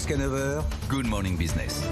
Jusqu'à 9h, Good Morning Business.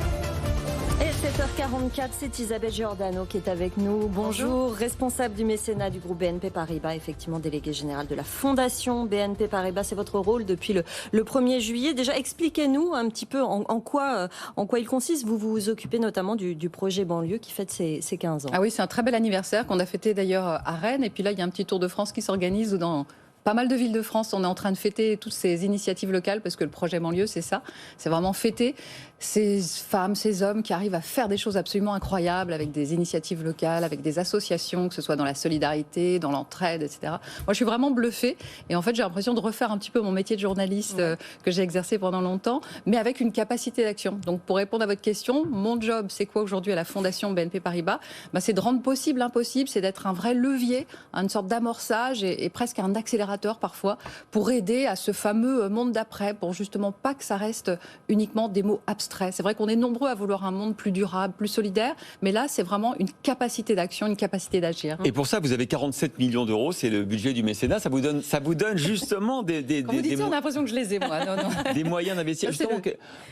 Et 7h44, c'est Isabelle Giordano qui est avec nous. Bonjour, responsable du mécénat du groupe BNP Paribas, effectivement délégué général de la fondation BNP Paribas. C'est votre rôle depuis le 1er juillet. Déjà, expliquez-nous un petit peu en quoi il consiste. Vous vous occupez notamment du projet banlieue qui fête ses 15 ans. Ah oui, c'est un très bel anniversaire qu'on a fêté d'ailleurs à Rennes. Et puis là, il y a un petit tour de France qui s'organise dans pas mal de villes de France. On est en train de fêter toutes ces initiatives locales parce que le projet banlieue, c'est ça. C'est vraiment fêter ces femmes, ces hommes qui arrivent à faire des choses absolument incroyables avec des initiatives locales, avec des associations, que ce soit dans la solidarité, dans l'entraide, etc. Moi, je suis vraiment bluffée et en fait, j'ai l'impression de refaire un petit peu mon métier de journaliste que j'ai exercé pendant longtemps, mais avec une capacité d'action. Donc, pour répondre à votre question, mon job, c'est quoi aujourd'hui à la Fondation BNP Paribas ? C'est de rendre possible l'impossible, c'est d'être un vrai levier, une sorte d'amorçage et presque un accélérateur parfois pour aider à ce fameux monde d'après, pour justement pas que ça reste uniquement des mots abstraits. C'est vrai qu'on est nombreux à vouloir un monde plus durable, plus solidaire, mais là, c'est vraiment une capacité d'action, une capacité d'agir. Et pour ça, vous avez 47 millions d'euros, c'est le budget du mécénat. Ça vous donne justement Quand vous dites ça, on a l'impression que je les ai, moi. Non. Des moyens d'investir. Justement,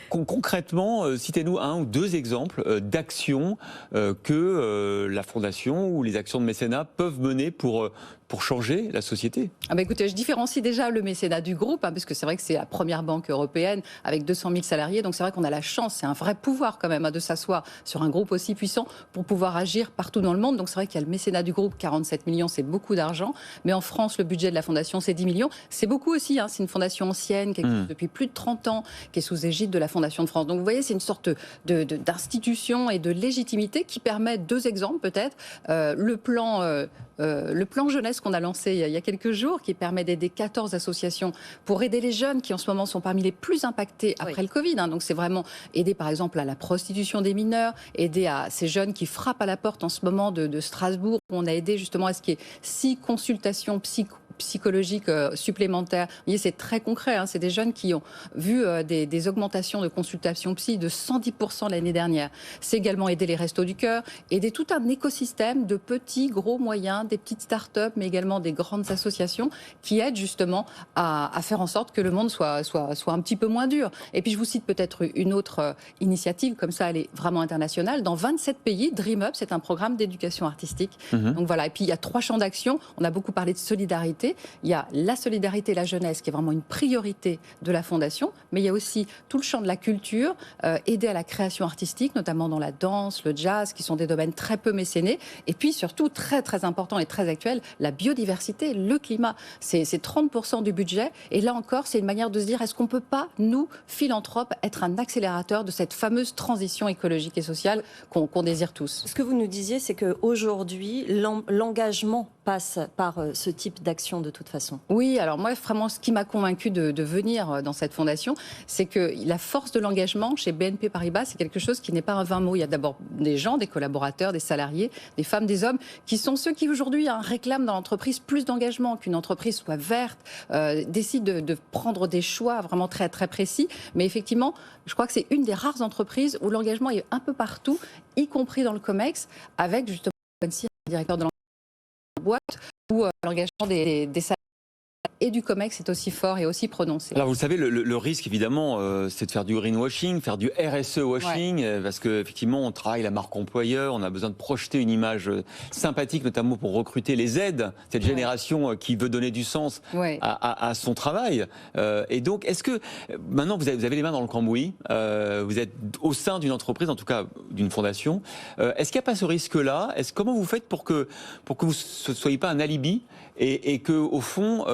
concrètement, citez-nous un ou deux exemples d'actions que la Fondation ou les actions de mécénat peuvent mener pour changer la société. Écoutez, je différencie déjà le mécénat du groupe, parce que c'est vrai que c'est la première banque européenne avec 200 000 salariés, donc c'est vrai qu'on a la chance, c'est un vrai pouvoir quand même de s'asseoir sur un groupe aussi puissant pour pouvoir agir partout dans le monde. Donc c'est vrai qu'il y a le mécénat du groupe, 47 millions, c'est beaucoup d'argent, mais en France, le budget de la fondation, c'est 10 millions. C'est beaucoup aussi, c'est une fondation ancienne qui existe depuis plus de 30 ans, qui est sous égide de la Fondation de France. Donc vous voyez, c'est une sorte d'institution et de légitimité qui permet, deux exemples peut-être, le plan jeunesse qu'on a lancé il y a quelques jours, qui permet d'aider 14 associations pour aider les jeunes qui en ce moment sont parmi les plus impactés après le Covid. Donc c'est vraiment aider par exemple à la prostitution des mineurs, aider à ces jeunes qui frappent à la porte en ce moment de Strasbourg, où on a aidé justement à ce qu'il y ait 6 consultations psychologiques supplémentaires. Vous voyez, c'est très concret, c'est des jeunes qui ont vu des augmentations de consultations psy de 110% l'année dernière. C'est également aider les Restos du Cœur, aider tout un écosystème de petits, gros, moyens, des petites start-up, mais également des grandes associations qui aident justement à faire en sorte que le monde soit un petit peu moins dur. Et puis je vous cite peut-être une autre initiative, comme ça elle est vraiment internationale. Dans 27 pays, Dream Up, c'est un programme d'éducation artistique. Donc voilà, et puis il y a 3 champs d'action. On a beaucoup parlé de solidarité. Il y a la solidarité et la jeunesse qui est vraiment une priorité de la Fondation, mais il y a aussi tout le champ de la culture, aider à la création artistique, notamment dans la danse, le jazz, qui sont des domaines très peu mécénés. Et puis surtout, très très important et très actuel, la biodiversité, le climat. C'est 30% du budget. Et là encore, c'est une manière de se dire, est-ce qu'on ne peut pas, nous, philanthropes, être un accélérateur de cette fameuse transition écologique et sociale qu'on désire tous. Ce que vous nous disiez, c'est qu'aujourd'hui, l'engagement passe par ce type d'action de toute façon. Oui, alors moi, vraiment, ce qui m'a convaincu de venir dans cette fondation, c'est que la force de l'engagement chez BNP Paribas, c'est quelque chose qui n'est pas un vain mot. Il y a d'abord des gens, des collaborateurs, des salariés, des femmes, des hommes, qui sont ceux qui aujourd'hui réclament dans l'entreprise plus d'engagement, qu'une entreprise soit verte, décide de prendre des choix vraiment très, très précis. Mais effectivement, je crois que c'est une des rares entreprises où l'engagement est un peu partout, y compris dans le COMEX, avec justement le directeur de l'entreprise, boîte où l'engagement des salariés et du COMEX est aussi fort et aussi prononcé. Alors vous le savez, le risque évidemment, c'est de faire du greenwashing, faire du RSE washing, parce qu'effectivement on travaille la marque employeur, on a besoin de projeter une image sympathique, notamment pour recruter les aides, cette génération qui veut donner du sens à son travail. Et donc, est-ce que maintenant vous avez les mains dans le cambouis, vous êtes au sein d'une entreprise, en tout cas d'une fondation, est-ce qu'il n'y a pas ce risque-là ? Comment vous faites pour que vous ne soyez pas un alibi et que au fond,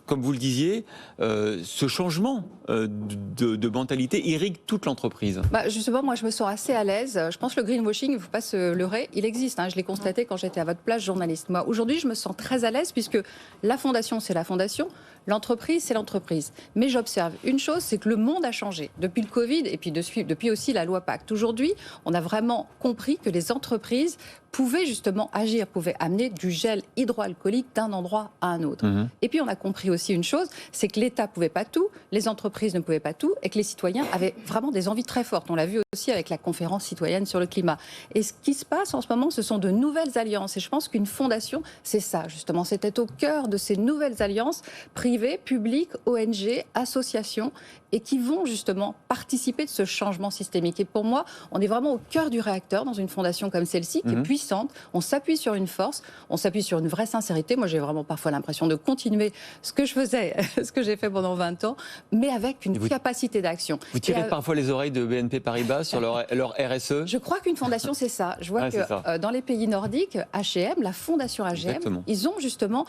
comme vous le disiez, ce changement de mentalité irrigue toute l'entreprise? Justement, moi je me sens assez à l'aise. Je pense que le greenwashing, il ne faut pas se leurrer, il existe. Je l'ai constaté quand j'étais à votre place journaliste. Moi, aujourd'hui, je me sens très à l'aise puisque la fondation, c'est la fondation. L'entreprise, c'est l'entreprise. Mais j'observe une chose, c'est que le monde a changé. Depuis le Covid et puis depuis aussi la loi Pacte. Aujourd'hui, on a vraiment compris que les entreprises pouvaient justement agir, pouvaient amener du gel hydroalcoolique d'un endroit à un autre. Et puis on a compris aussi une chose, c'est que l'État ne pouvait pas tout, les entreprises ne pouvaient pas tout, et que les citoyens avaient vraiment des envies très fortes. On l'a vu aussi avec la conférence citoyenne sur le climat. Et ce qui se passe en ce moment, ce sont de nouvelles alliances. Et je pense qu'une fondation, c'est ça justement. C'était au cœur de ces nouvelles alliances privées, publiques, ONG, associations. et qui vont justement participer de ce changement systémique. Et pour moi, on est vraiment au cœur du réacteur dans une fondation comme celle-ci, qui est puissante. On s'appuie sur une force, on s'appuie sur une vraie sincérité. Moi, j'ai vraiment parfois l'impression de continuer ce que je faisais, ce que j'ai fait pendant 20 ans, mais avec une capacité d'action. Vous tirez parfois les oreilles de BNP Paribas sur leur RSE? Je crois qu'une fondation, c'est ça. Je vois que dans les pays nordiques, H&M, la fondation H&M, ils ont justement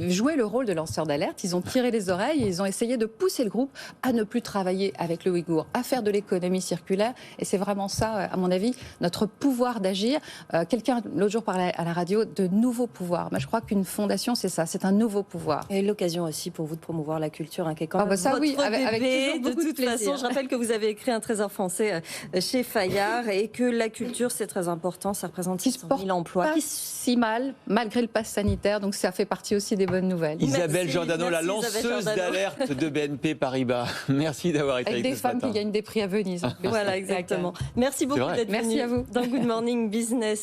joué le rôle de lanceur d'alerte. Ils ont tiré les oreilles et ils ont essayé de pousser le groupe à ne plus travailler avec le Ouïghour, à faire de l'économie circulaire. Et c'est vraiment ça, à mon avis, notre pouvoir d'agir. Quelqu'un, l'autre jour, parlait à la radio de nouveaux pouvoirs. Mais je crois qu'une fondation, c'est ça, c'est un nouveau pouvoir. Et l'occasion aussi pour vous de promouvoir la culture, qui est quand même votre bébé, avec de toute façon. Je rappelle que vous avez écrit un trésor français chez Fayard et que la culture, c'est très important. Ça représente 600 000 emplois. Pas si mal, malgré le pass sanitaire. Donc ça fait partie aussi des bonnes nouvelles. Isabelle Giordano, la lanceuse d'alerte de BNP Paribas. Merci d'avoir été avec nous ce matin. Avec des femmes qui gagnent des prix à Venise. Voilà, exactement. Merci beaucoup d'être venu à vous. dans Good Morning Business.